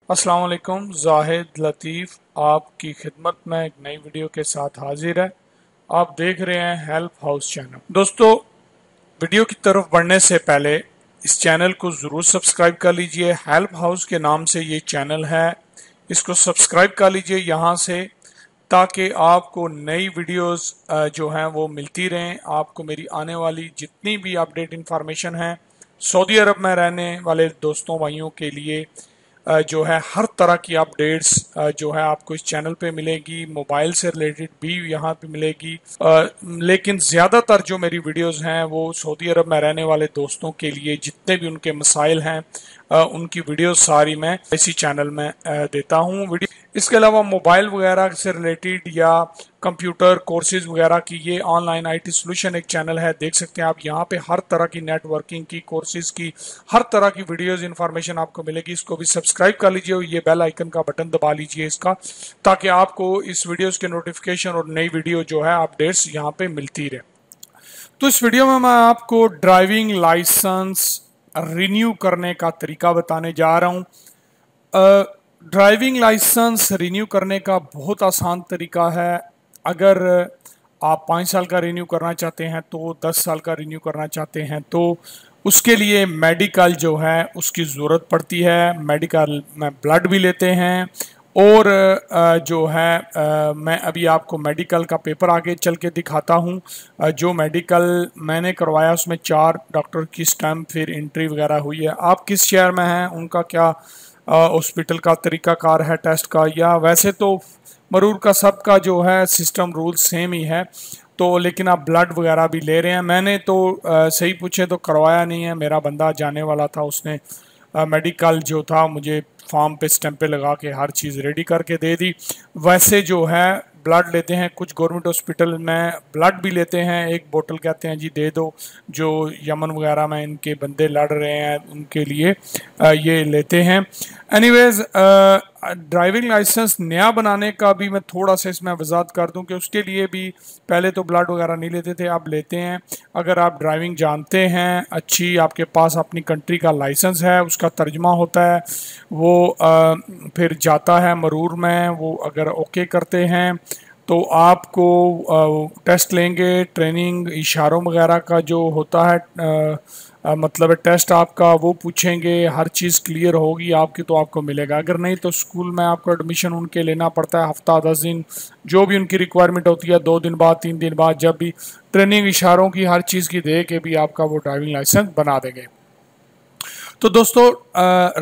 अस्सलाम वालेकुम। जाहिद लतीफ़ आपकी खिदमत में एक नई वीडियो के साथ हाजिर है। आप देख रहे हैं हेल्प हाउस चैनल। दोस्तों, वीडियो की तरफ बढ़ने से पहले इस चैनल को ज़रूर सब्सक्राइब कर लीजिए। हेल्प हाउस के नाम से ये चैनल है, इसको सब्सक्राइब कर लीजिए यहाँ से, ताकि आपको नई वीडियोस जो हैं वो मिलती रहें। आपको मेरी आने वाली जितनी भी अपडेट इंफॉर्मेशन है सऊदी अरब में रहने वाले दोस्तों भाइयों के लिए जो है हर तरह की अपडेट्स जो है आपको इस चैनल पे मिलेगी। मोबाइल से रिलेटेड भी यहाँ पे मिलेगी, लेकिन ज़्यादातर जो मेरी वीडियोस हैं वो सऊदी अरब में रहने वाले दोस्तों के लिए जितने भी उनके मसाइल हैं उनकी वीडियोस सारी मैं इसी चैनल में देता हूँ वीडियो। इसके अलावा मोबाइल वगैरह से रिलेटेड या कंप्यूटर कोर्सेज वगैरह की ये ऑनलाइन आईटी सोल्यूशन एक चैनल है, देख सकते हैं आप। यहाँ पे हर तरह की नेटवर्किंग की कोर्सेज की हर तरह की वीडियोस इंफॉर्मेशन आपको मिलेगी। इसको भी सब्सक्राइब कर लीजिए और ये बेल आइकन का बटन दबा लीजिए इसका, ताकि आपको इस वीडियोस के नोटिफिकेशन और नई वीडियो जो है अपडेट्स यहाँ पे मिलती रहे। तो इस वीडियो में मैं आपको ड्राइविंग लाइसेंस रिन्यू करने का तरीका बताने जा रहा हूँ। ड्राइविंग लाइसेंस रिन्यू करने का बहुत आसान तरीका है। अगर आप 5 साल का रिन्यू करना चाहते हैं, तो 10 साल का रिन्यू करना चाहते हैं, तो उसके लिए मेडिकल जो है उसकी ज़रूरत पड़ती है। मेडिकल में ब्लड भी लेते हैं और जो है मैं अभी आपको मेडिकल का पेपर आगे चल के दिखाता हूँ। जो मेडिकल मैंने करवाया उसमें 4 डॉक्टर की स्टैम्प फिर एंट्री वगैरह हुई है। आप किस शहर में हैं, उनका क्या हॉस्पिटल का तरीकाकार है टेस्ट का, या वैसे तो मरूर का सबका जो है सिस्टम रूल सेम ही है। तो लेकिन आप ब्लड वगैरह भी ले रहे हैं। मैंने तो सही पूछे तो करवाया नहीं है, मेरा बंदा जाने वाला था, उसने मेडिकल जो था मुझे फॉर्म पे स्टैंपे लगा के हर चीज़ रेडी करके दे दी। वैसे जो है ब्लड लेते हैं, कुछ गवर्नमेंट हॉस्पिटल में ब्लड भी लेते हैं। एक बोतल कहते हैं जी दे दो, जो यमन वगैरह में इनके बंदे लड़ रहे हैं उनके लिए ये लेते हैं। एनीवेज, ड्राइविंग लाइसेंस नया बनाने का भी मैं थोड़ा सा इसमें वजाहत कर दूं कि उसके लिए भी पहले तो ब्लड वगैरह नहीं लेते थे, अब लेते हैं। अगर आप ड्राइविंग जानते हैं अच्छी, आपके पास अपनी कंट्री का लाइसेंस है, उसका तर्जमा होता है, वो फिर जाता है मरूर में, वो अगर ओके करते हैं तो आपको टेस्ट लेंगे, ट्रेनिंग इशारों वगैरह का जो होता है मतलब टेस्ट आपका, वो पूछेंगे, हर चीज़ क्लियर होगी आपकी तो आपको मिलेगा। अगर नहीं तो स्कूल में आपको एडमिशन उनके लेना पड़ता है, हफ्ता 10 दिन जो भी उनकी रिक्वायरमेंट होती है, 2 दिन बाद 3 दिन बाद, जब भी ट्रेनिंग इशारों की हर चीज़ की दे के भी आपका वो ड्राइविंग लाइसेंस बना देंगे। तो दोस्तों,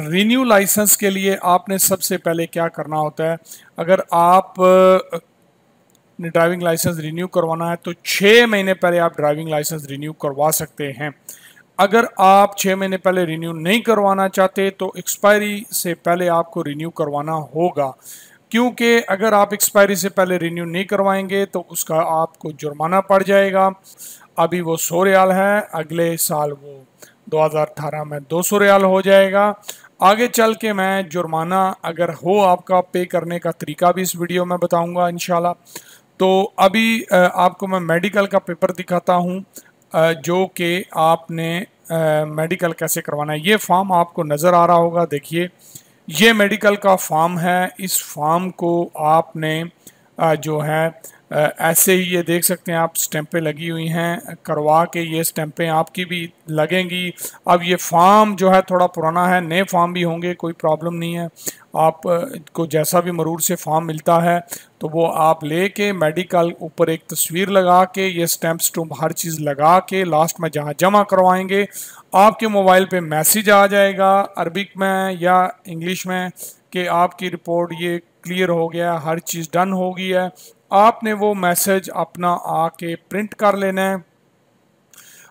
रिन्यू लाइसेंस के लिए आपने सबसे पहले क्या करना होता है, अगर आप ड्राइविंग लाइसेंस रिन्यू करवाना है तो 6 महीने पहले आप ड्राइविंग लाइसेंस रिन्यू करवा सकते हैं। अगर आप 6 महीने पहले रिन्यू नहीं करवाना चाहते तो एक्सपायरी से पहले आपको रिन्यू करवाना होगा, क्योंकि अगर आप एक्सपायरी से पहले रिन्यू नहीं करवाएंगे तो उसका आपको जुर्माना पड़ जाएगा। अभी वो 100 रियाल है, अगले साल वो 2018 में 200 रियाल हो जाएगा। आगे चल के मैं जुर्माना अगर हो आपका पे करने का तरीका भी इस वीडियो में बताऊंगा इंशाल्लाह। तो अभी आपको मैं मेडिकल का पेपर दिखाता हूँ, जो कि आपने मेडिकल कैसे करवाना है। ये फॉर्म आपको नज़र आ रहा होगा, देखिए ये मेडिकल का फॉर्म है। इस फॉर्म को आपने जो है ऐसे ही ये देख सकते हैं आप, स्टैंपें लगी हुई हैं, करवा के ये स्टैंपें आपकी भी लगेंगी। अब ये फॉर्म जो है थोड़ा पुराना है, नए फॉर्म भी होंगे, कोई प्रॉब्लम नहीं है। आप को जैसा भी मरूर से फॉर्म मिलता है तो वो आप लेके मेडिकल ऊपर एक तस्वीर लगा के ये स्टैंप स्टूम्प हर चीज़ लगा के लास्ट में जहाँ जमा करवाएंगे, आपके मोबाइल पे मैसेज आ जाएगा अरबिक में या इंग्लिश में कि आपकी रिपोर्ट ये क्लियर हो गया, हर चीज़ डन हो गई है। आपने वो मैसेज अपना आके प्रिंट कर लेना है।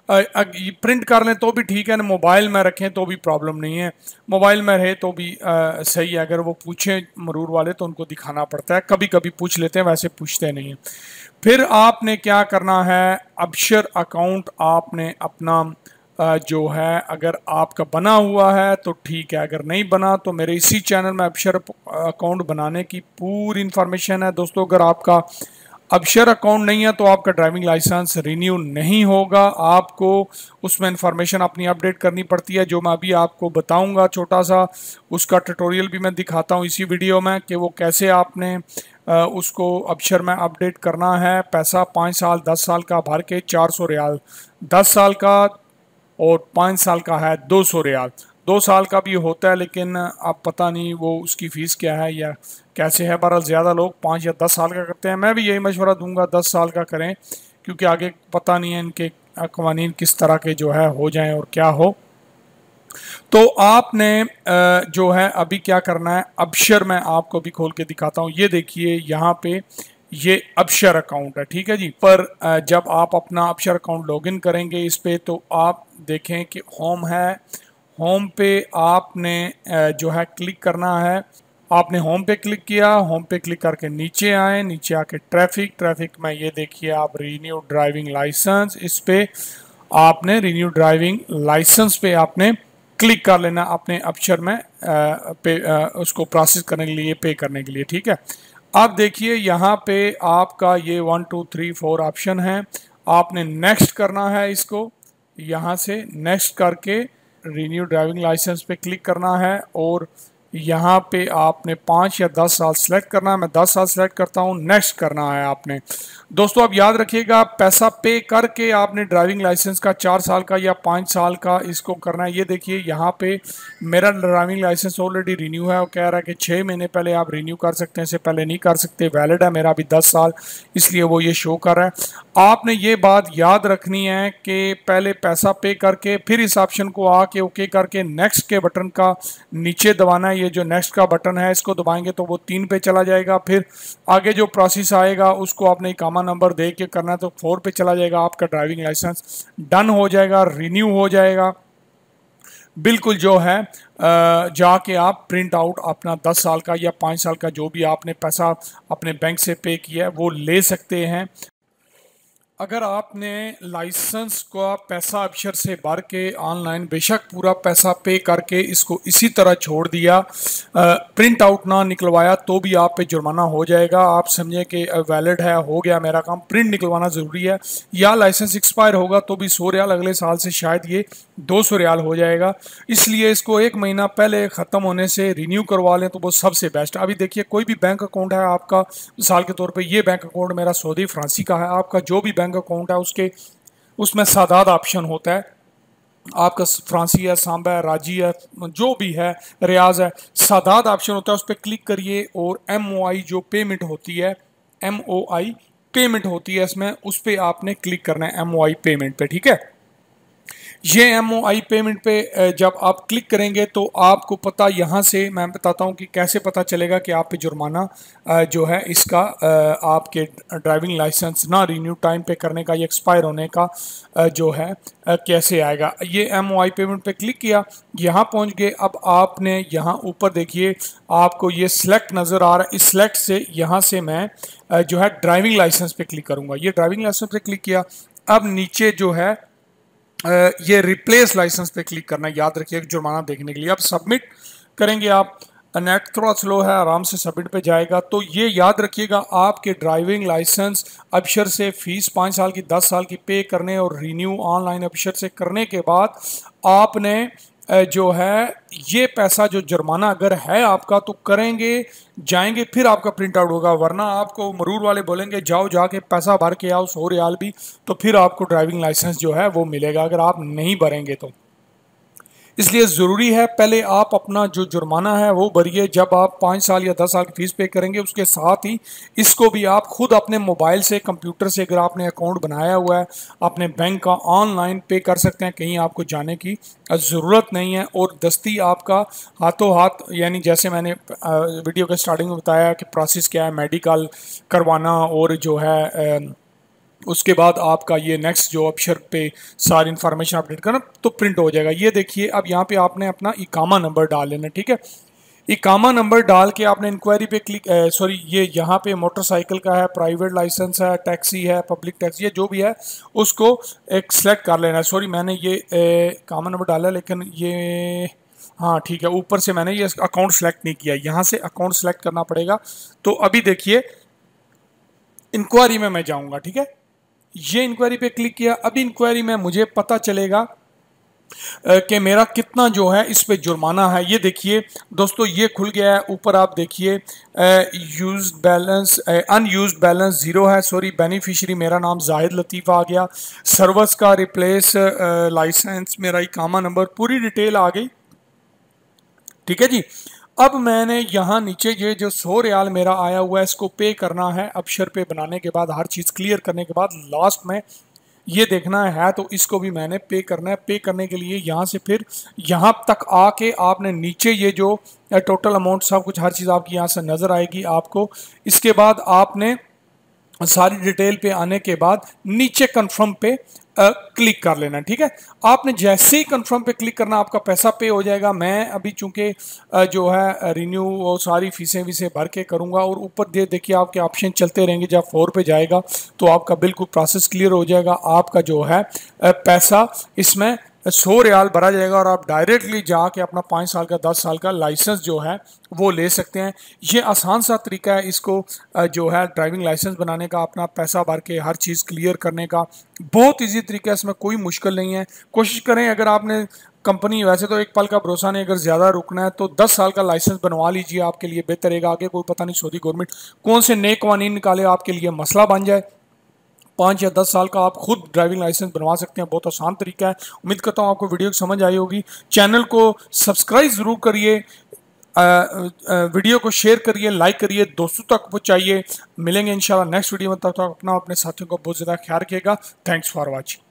प्रिंट कर लें तो भी ठीक है ना, मोबाइल में रखें तो भी प्रॉब्लम नहीं है, मोबाइल में रहे तो भी सही है। अगर वो पूछें मरूर वाले तो उनको दिखाना पड़ता है, कभी कभी पूछ लेते हैं, वैसे पूछते नहीं हैं। फिर आपने क्या करना है, अबशर अकाउंट आपने अपना जो है अगर आपका बना हुआ है तो ठीक है, अगर नहीं बना तो मेरे इसी चैनल में अबशर अकाउंट बनाने की पूरी इंफॉर्मेशन है। दोस्तों, अगर आपका अबशर अकाउंट नहीं है तो आपका ड्राइविंग लाइसेंस रिन्यू नहीं होगा। आपको उसमें इंफॉर्मेशन अपनी अपडेट करनी पड़ती है, जो मैं अभी आपको बताऊंगा छोटा सा, उसका ट्यूटोरियल भी मैं दिखाता हूं इसी वीडियो में कि वो कैसे आपने उसको अबशर में अपडेट करना है। पैसा 5 साल 10 साल का भर के 400 रियाल, 10 साल का और 5 साल का है 200 रियाल। 2 साल का भी होता है लेकिन अब पता नहीं वो उसकी फ़ीस क्या है या कैसे है। बहरहाल ज़्यादा लोग 5 या 10 साल का करते हैं। मैं भी यही मशवरा दूंगा 10 साल का करें, क्योंकि आगे पता नहीं है इनके कवानीन किस तरह के जो है हो जाएं और क्या हो। तो आपने जो है अभी क्या करना है, अबशर मैं आपको भी खोल के दिखाता हूँ। ये देखिए यहाँ पे ये अबशर अकाउंट है, ठीक है जी। पर जब आप अपना अबशर अकाउंट लॉगिन करेंगे इस पे, तो आप देखें कि होम है। होम पे आपने जो है क्लिक करना है। आपने होम पे क्लिक किया, होम पे क्लिक करके नीचे आए, नीचे आके ट्रैफिक में ये देखिए आप रिन्यू ड्राइविंग लाइसेंस, इस पे आपने रिन्यू ड्राइविंग लाइसेंस पे आपने क्लिक कर लेना अपने अबशर में उसको प्रोसेस करने के लिए, पे करने के लिए, ठीक है। अब देखिए यहाँ पे आपका ये 1 2 3 4 ऑप्शन है। आपने नेक्स्ट करना है इसको, यहाँ से नेक्स्ट करके रिन्यू ड्राइविंग लाइसेंस पे क्लिक करना है और यहाँ पे आपने 5 या 10 साल सेलेक्ट करना है। मैं 10 साल सेलेक्ट करता हूँ, नेक्स्ट करना है आपने। दोस्तों अब याद रखिएगा, पैसा पे करके आपने ड्राइविंग लाइसेंस का 4 साल का या 5 साल का इसको करना है। ये देखिए यहाँ पे मेरा ड्राइविंग लाइसेंस ऑलरेडी रिन्यू है, वो कह रहा है कि 6 महीने पहले आप रिन्यू कर सकते हैं, इससे पहले नहीं कर सकते। वैलिड है मेरा अभी 10 साल, इसलिए वो ये शो कर रहा है। आपने ये बात याद रखनी है कि पहले पैसा पे करके फिर इस ऑप्शन को आके ओके करके नेक्स्ट के बटन का नीचे दबाना है। ये जो नेक्स्ट का बटन है इसको दबाएंगे तो वो 3 पे चला जाएगा। फिर आगे जो प्रोसेस आएगा उसको आपने इकामा नंबर दे के करना है तो 4 पे चला जाएगा। आपका ड्राइविंग लाइसेंस डन हो जाएगा, रिन्यू हो जाएगा। बिल्कुल जो है जाके आप प्रिंट आउट अपना 10 साल का या 5 साल का जो भी आपने पैसा अपने बैंक से पे किया है वो ले सकते हैं। अगर आपने लाइसेंस का पैसा अबशर से भर के ऑनलाइन बेशक पूरा पैसा पे करके इसको इसी तरह छोड़ दिया, प्रिंट आउट ना निकलवाया, तो भी आप पे जुर्माना हो जाएगा। आप समझें कि वैलिड है, हो गया मेरा काम, प्रिंट निकलवाना ज़रूरी है। या लाइसेंस एक्सपायर होगा तो भी 100 रियाल, अगले साल से शायद ये 200 रियाल हो जाएगा। इसलिए इसको 1 महीना पहले ख़त्म होने से रिन्यू करवा लें तो वो सबसे बेस्ट। अभी देखिए कोई भी बैंक अकाउंट है आपका, मिसाल के तौर पे ये बैंक अकाउंट मेरा सऊदी फ्रांसी का है, आपका जो भी बैंक अकाउंट है उसके उसमें सादात ऑप्शन होता है। आपका फ्रांसी है, सांबा है, राजी है, जो भी है, रियाज है, सादात ऑप्शन होता है, उस पर क्लिक करिए और MOI जो पेमेंट होती है, MOI पेमेंट होती है इसमें, उस पर आपने क्लिक करना है MOI पेमेंट पे, ठीक है। ये MOI पेमेंट पे जब आप क्लिक करेंगे तो आपको पता, यहाँ से मैं बताता हूँ कि कैसे पता चलेगा कि आप पे जुर्माना जो है इसका आपके ड्राइविंग लाइसेंस ना रिन्यू टाइम पे करने का या एक्सपायर होने का जो है कैसे आएगा। ये MOI पेमेंट पे क्लिक किया, यहाँ पहुँच गए। अब आपने यहाँ ऊपर देखिए आपको ये सिलेक्ट नज़र आ रहा है, इस सिलेक्ट से यहाँ से मैं जो है ड्राइविंग लाइसेंस पे क्लिक करूँगा। ये ड्राइविंग लाइसेंस पे क्लिक किया। अब नीचे जो है ये रिप्लेस लाइसेंस पे क्लिक करना है, याद रखिए जुर्माना देखने के लिए। अब सबमिट करेंगे आप, नेट थोड़ा स्लो है, आराम से सबमिट पे जाएगा। तो ये याद रखिएगा आपके ड्राइविंग लाइसेंस अबशर से फ़ीस 5 साल की 10 साल की पे करने और रिन्यू ऑनलाइन अबशर से करने के बाद आपने जो है ये पैसा जो जुर्माना अगर है आपका तो करेंगे, जाएंगे फिर आपका प्रिंट आउट होगा। वरना आपको मरूर वाले बोलेंगे जाओ जाके पैसा भर के आओ 100 रियाल भी, तो फिर आपको ड्राइविंग लाइसेंस जो है वो मिलेगा अगर आप नहीं भरेंगे तो। इसलिए ज़रूरी है पहले आप अपना जो जुर्माना है वो भरिए। जब आप 5 साल या 10 साल की फ़ीस पे करेंगे उसके साथ ही इसको भी आप खुद अपने मोबाइल से, कंप्यूटर से, अगर आपने अकाउंट बनाया हुआ है अपने बैंक का, ऑनलाइन पे कर सकते हैं, कहीं आपको जाने की ज़रूरत नहीं है। और दस्ती आपका हाथों हाथ, यानी जैसे मैंने वीडियो के स्टार्टिंग में बताया कि प्रोसेस क्या है, मेडिकल करवाना और जो है उसके बाद आपका ये नेक्स्ट जो अबशर पे सारी इन्फॉर्मेशन अपडेट करना तो प्रिंट हो जाएगा। ये देखिए अब यहाँ पे आपने अपना इकामा नंबर डाल लेना, ठीक है। इकामा नंबर डाल के आपने इंक्वायरी पे क्लिक, सॉरी ये यहाँ पे मोटरसाइकिल का है, प्राइवेट लाइसेंस है, टैक्सी है, पब्लिक टैक्सी है, जो भी है उसको एक सेलेक्ट कर लेना है। सॉरी मैंने ये इकामा नंबर डाला लेकिन ये, हाँ ठीक है, ऊपर से मैंने ये अकाउंट सेलेक्ट नहीं किया, यहाँ से अकाउंट सेलेक्ट करना पड़ेगा। तो अभी देखिए इंक्वायरी में मैं जाऊंगा, ठीक है। ये इंक्वायरी पे क्लिक किया। अब इंक्वायरी में मुझे पता चलेगा कि मेरा कितना जो है इस पे जुर्माना है। ये देखिए दोस्तों, ये खुल गया है। ऊपर आप देखिए यूज बैलेंस, अनयूज्ड बैलेंस 0 है। सॉरी, बेनिफिशियरी मेरा नाम जाहिद लतीफ़ आ गया। सर्विस का रिप्लेस लाइसेंस, मेरा इकामा नंबर, पूरी डिटेल आ गई, ठीक है जी। अब मैंने यहाँ नीचे ये जो 100 रियाल मेरा आया हुआ है, इसको पे करना है। अबशर पे बनाने के बाद, हर चीज़ क्लियर करने के बाद लास्ट में ये देखना है, तो इसको भी मैंने पे करना है। पे करने के लिए यहाँ से फिर यहाँ तक आके आपने नीचे ये जो टोटल अमाउंट सब कुछ हर चीज़ आपकी यहाँ से नज़र आएगी आपको। इसके बाद आपने सारी डिटेल पे आने के बाद नीचे कंफर्म पे क्लिक कर लेना, ठीक है। आपने जैसे ही कंफर्म पे क्लिक करना, आपका पैसा पे हो जाएगा। मैं अभी चूंकि जो है रिन्यू और सारी फीसें वीसें भर के करूँगा, और ऊपर देखिए आपके ऑप्शन चलते रहेंगे। जब 4 पे जाएगा तो आपका बिल्कुल प्रोसेस क्लियर हो जाएगा। आपका जो है पैसा इसमें 100 रियाल भरा जाएगा, और आप डायरेक्टली जाके अपना 5 साल का 10 साल का लाइसेंस जो है वो ले सकते हैं। ये आसान सा तरीका है इसको जो है ड्राइविंग लाइसेंस बनाने का, अपना पैसा भर के हर चीज़ क्लियर करने का। बहुत इजी तरीका है, इसमें कोई मुश्किल नहीं है। कोशिश करें, अगर आपने कंपनी, वैसे तो एक पल का भरोसा नहीं, अगर ज़्यादा रुकना है तो 10 साल का लाइसेंस बनवा लीजिए, आपके लिए बेहतर रहेगा। आगे कोई पता नहीं सऊदी गवर्नमेंट कौन से नए कानून निकाले, आपके लिए मसला बन जाए। 5 या 10 साल का आप खुद ड्राइविंग लाइसेंस बनवा सकते हैं। बहुत आसान तरीका है। उम्मीद करता हूँ आपको वीडियो समझ आई होगी। चैनल को सब्सक्राइब ज़रूर करिए, वीडियो को शेयर करिए, लाइक करिए, दोस्तों तक पहुँचाइए। मिलेंगे इंशाल्लाह नेक्स्ट वीडियो में। तब तक अपना अपने साथियों को बहुत ज़्यादा ख्याल रखिएगा। Thanks for watching.